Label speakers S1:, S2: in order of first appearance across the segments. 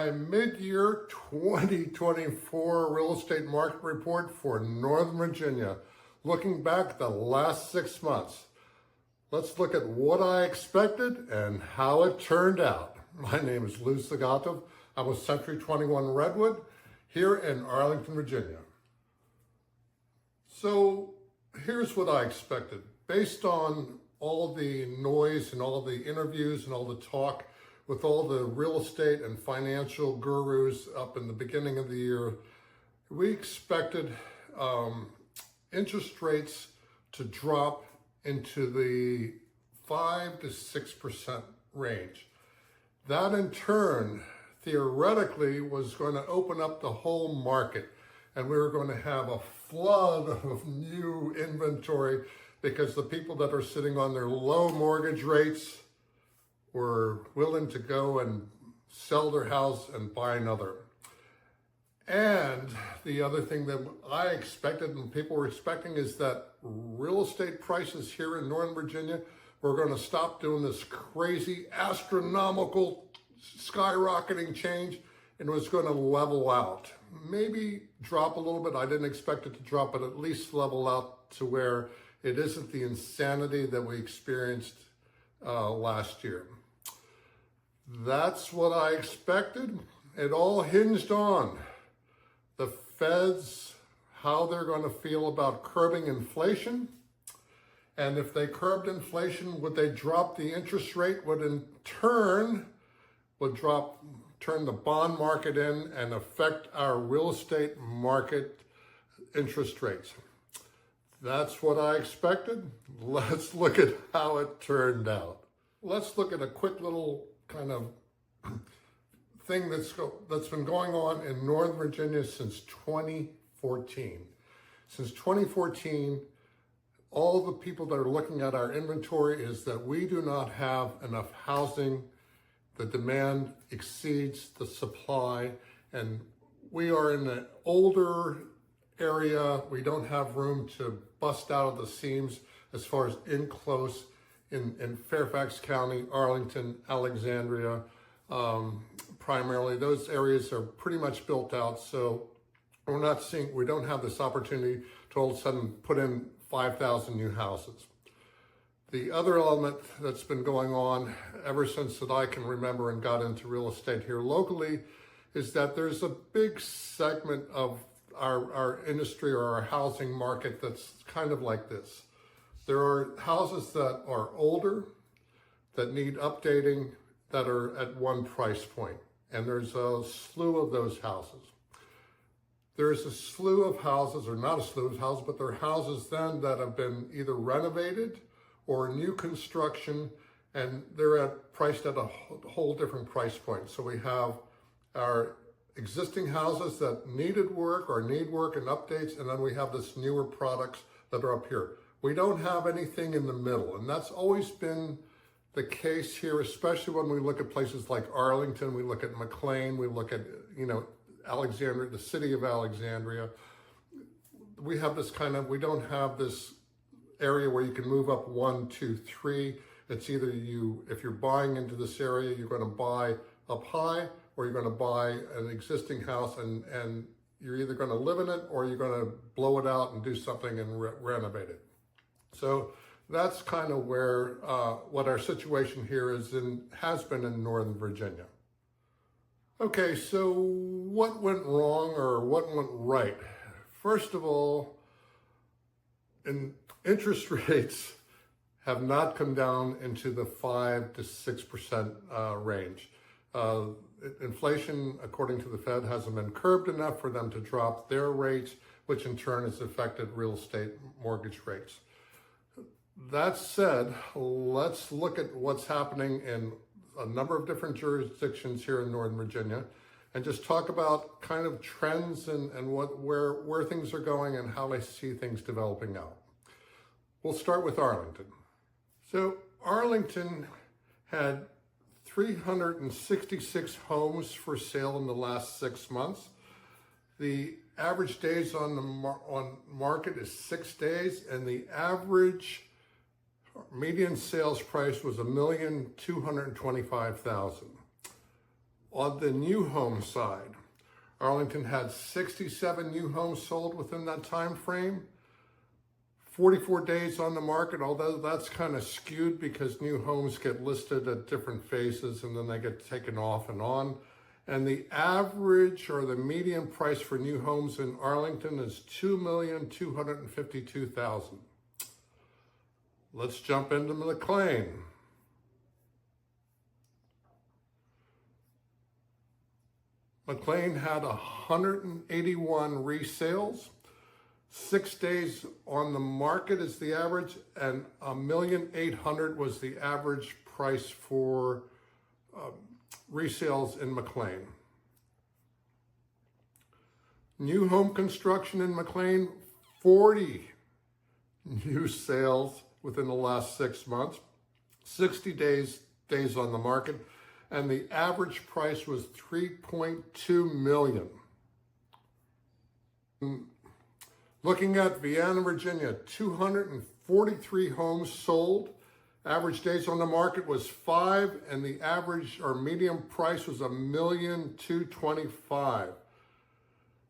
S1: my mid-year 2024 real estate market report for Northern Virginia, looking back at the last 6 months. Let's look at what I expected and how it turned out. My name is lousagatov. I'm with Century 21 Redwood here in Arlington, Virginia. So here's what I expected. Based on all the noise and all the interviews and all the talk with all the real estate and financial gurus up in the beginning of the year, we expected interest rates to drop into the 5 to 6% range. That in turn, theoretically, was going to open up the whole market, and we were going to have a flood of new inventory because the people that are sitting on their low mortgage rates were willing to go and sell their house and buy another. And the other thing that I expected and people were expecting is that real estate prices here in Northern Virginia were going to stop doing this crazy astronomical skyrocketing change and was going to level out. Maybe drop a little bit. I didn't expect it to drop, but at least level out to where it isn't the insanity that we experienced last year. That's what I expected. It all hinged on the Feds, how they're going to feel about curbing inflation. And if they curbed inflation, would they drop the interest rate, would in turn turn the bond market in and affect our real estate market interest rates. That's what I expected. Let's look at how it turned out. Let's look at a quick little kind of thing that's been going on in Northern Virginia since 2014. Since 2014, all the people that are looking at our inventory is that we do not have enough housing. The demand exceeds the supply, and we are in an older area. We don't have room to bust out of the seams as far as in close in Fairfax County, Arlington, Alexandria. Primarily, those areas are pretty much built out, so we don't have this opportunity to all of a sudden put in 5,000 new houses. The other element that's been going on ever since that I can remember and got into real estate here locally is that there's a big segment of our industry or our housing market that's kind of like this. There are houses that are older, that need updating, that are at one price point, and there's a slew of those houses. There's a slew of houses, or not a slew of houses, but they're houses then that have been either renovated or new construction, and they're priced at a whole different price point. So we have our existing houses that needed work or need work and updates, and then we have this newer products that are up here. We don't have anything in the middle, and that's always been the case here, especially when we look at places like Arlington, we look at McLean, we look at, Alexandria, the city of Alexandria. We have this we don't have this area where you can move up 1, 2, 3. It's either if you're buying into this area, you're going to buy up high, or you're going to buy an existing house and you're either going to live in it or you're going to blow it out and do something and renovate it. So that's kind of where what our situation here has been in Northern Virginia. Okay, so what went wrong or what went right? First of all, interest rates have not come down into the 5 to 6% range. Inflation, according to the Fed, hasn't been curbed enough for them to drop their rates, which in turn has affected real estate mortgage rates. That said, let's look at what's happening in a number of different jurisdictions here in Northern Virginia and just talk about kind of trends and where things are going and how I see things developing out. We'll start with Arlington. So Arlington had 366 homes for sale in the last 6 months. The average days on market is 6 days, and the average median sales price was $1,225,000. On the new home side, Arlington had 67 new homes sold within that time frame. 44 days on the market, although that's kind of skewed because new homes get listed at different phases and then they get taken off and on. And the average or the median price for new homes in Arlington is $2,252,000. Let's jump into McLean. McLean had 181 resales. 6 days on the market is the average, and $1,800,000 was the average price for resales in McLean. New home construction in McLean, 40 new sales within the last 6 months, 60 days on the market, and the average price was $3.2 million. Looking at Vienna, Virginia, 243 homes sold. Average days on the market was 5, and the average or median price was $1,225,000.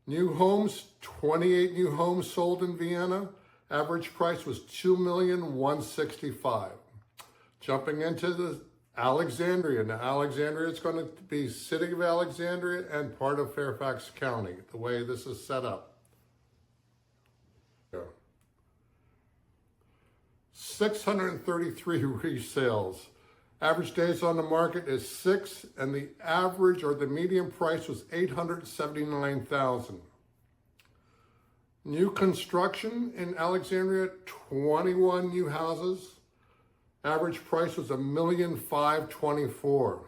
S1: New homes, 28 new homes sold in Vienna. Average price was $2,165,000. Jumping into the Alexandria. Now, Alexandria is going to be City of Alexandria and part of Fairfax County, the way this is set up. 633 resales. Average days on the market is 6, and the average or the median price was $879,000. New construction in Alexandria, 21 new houses. Average price was $1,524,000.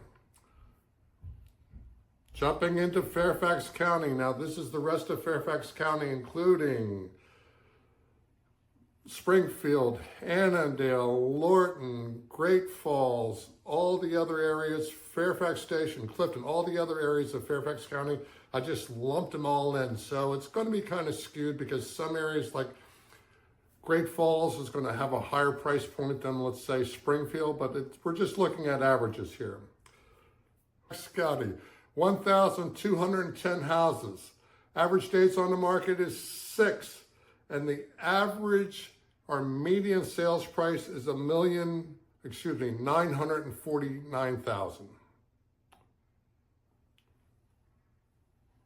S1: Jumping into Fairfax County. Now, this is the rest of Fairfax County, including Springfield, Annandale, Lorton, Great Falls, all the other areas, Fairfax Station, Clifton, all the other areas of Fairfax County. I just lumped them all in. So it's going to be kind of skewed because some areas like Great Falls is going to have a higher price point than, let's say, Springfield, but we're just looking at averages here. County, 1,210 houses. Average days on the market is 6, and the average or median sales price is $949,000.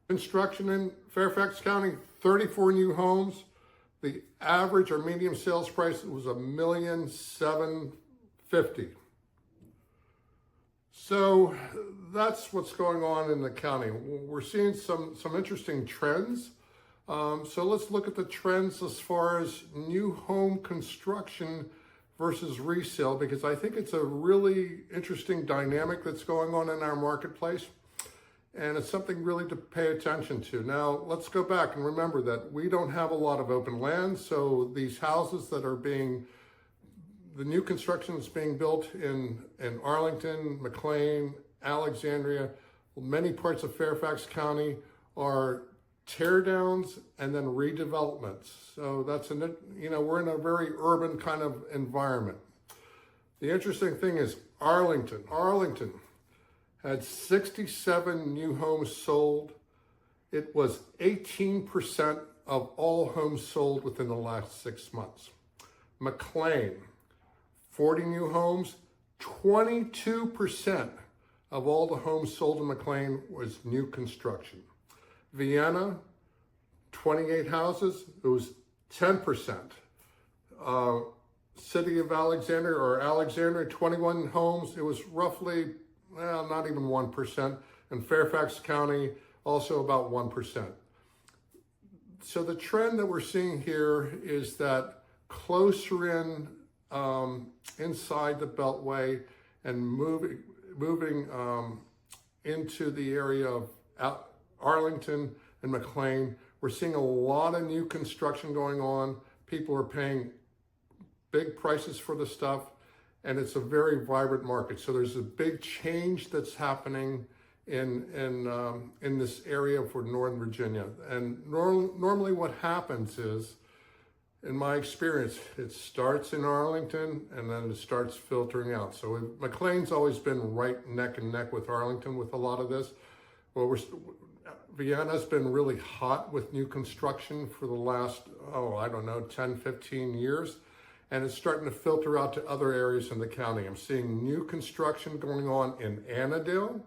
S1: Construction in Fairfax County, 34 new homes. The average or median sales price was $1,750,000. So that's what's going on in the county. We're seeing some interesting trends. So let's look at the trends as far as new home construction versus resale, because I think it's a really interesting dynamic that's going on in our marketplace, and it's something really to pay attention to. Now, let's go back and remember that we don't have a lot of open land, so these houses that are the new construction that's being built in Arlington, McLean, Alexandria, many parts of Fairfax County are tear downs and then redevelopments. So we're in a very urban kind of environment. The interesting thing is Arlington had 67 new homes sold. It was 18% of all homes sold within the last 6 months. McLean, 40 new homes, 22% of all the homes sold in McLean was new construction. Vienna, 28 houses, it was 10%. City of Alexandria or Alexandria, 21 homes, it was roughly, not even 1%. And Fairfax County, also about 1%. So the trend that we're seeing here is that closer in, inside the Beltway and moving into the area of Arlington and McLean, we're seeing a lot of new construction going on. People are paying big prices for the stuff, and it's a very vibrant market. So there's a big change that's happening in this area for Northern Virginia. And normally what happens is in my experience, it starts in Arlington and then it starts filtering out. So McLean's always been right neck and neck with Arlington with a lot of this. Well, Vienna's been really hot with new construction for the last, 10, 15 years. And it's starting to filter out to other areas in the county. I'm seeing new construction going on in Annandale,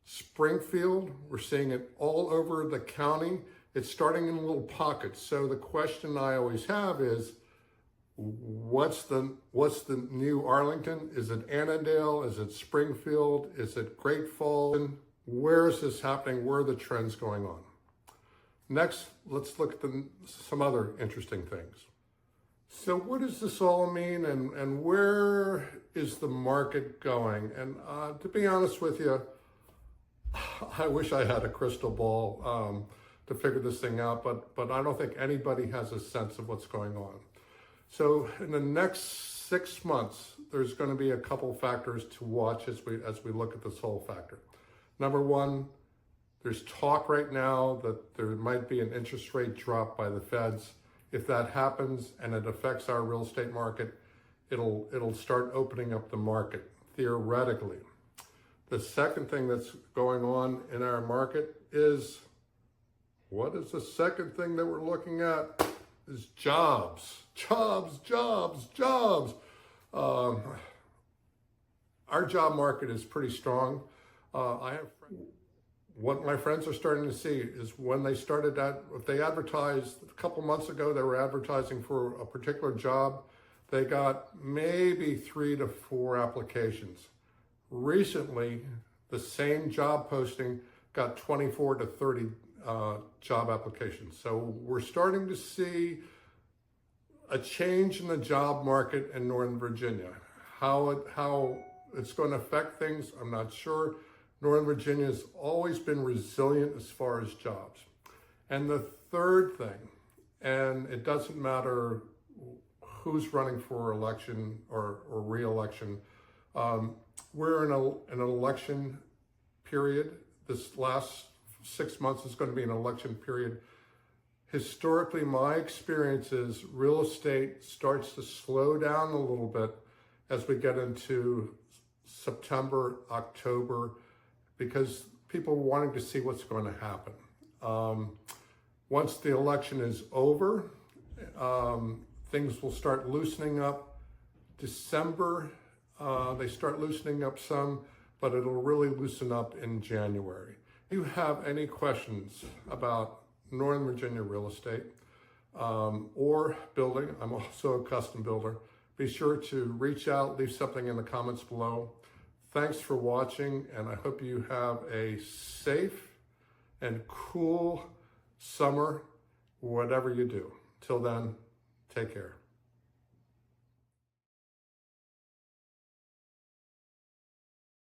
S1: Springfield. We're seeing it all over the county. It's starting in little pockets. So the question I always have is, what's the new Arlington? Is it Annandale? Is it Springfield? Is it Great Falls? Where is this happening? Where are the trends going on? Next, let's look at some other interesting things. So what does this all mean, and where is the market going? And to be honest with you, I wish I had a crystal ball to figure this thing out, but I don't think anybody has a sense of what's going on. So in the next 6 months, there's going to be a couple factors to watch as we look at this whole factor. Number one, there's talk right now that there might be an interest rate drop by the feds. If that happens and it affects our real estate market, it'll start opening up the market, theoretically. The second thing that's going on in our market is, what is the second thing that we're looking at? Is jobs. Our job market is pretty strong. What my friends are starting to see is when they started that, if they advertised a couple months ago, they were advertising for a particular job, they got maybe 3 to 4 applications. Recently, the same job posting got 24 to 30 job applications. So we're starting to see a change in the job market in Northern Virginia. How it's going to affect things, I'm not sure. Northern Virginia has always been resilient as far as jobs. And the third thing, and it doesn't matter who's running for election or re-election, we're in an election period. This last 6 months is going to be an election period. Historically, my experience is real estate starts to slow down a little bit as we get into September, October, because people are wanting to see what's going to happen. Once the election is over, things will start loosening up. December, they start loosening up some, but it'll really loosen up in January. If you have any questions about Northern Virginia real estate or building, I'm also a custom builder, be sure to reach out, leave something in the comments below. Thanks for watching, and I hope you have a safe and cool summer, whatever you do. Till then, take care.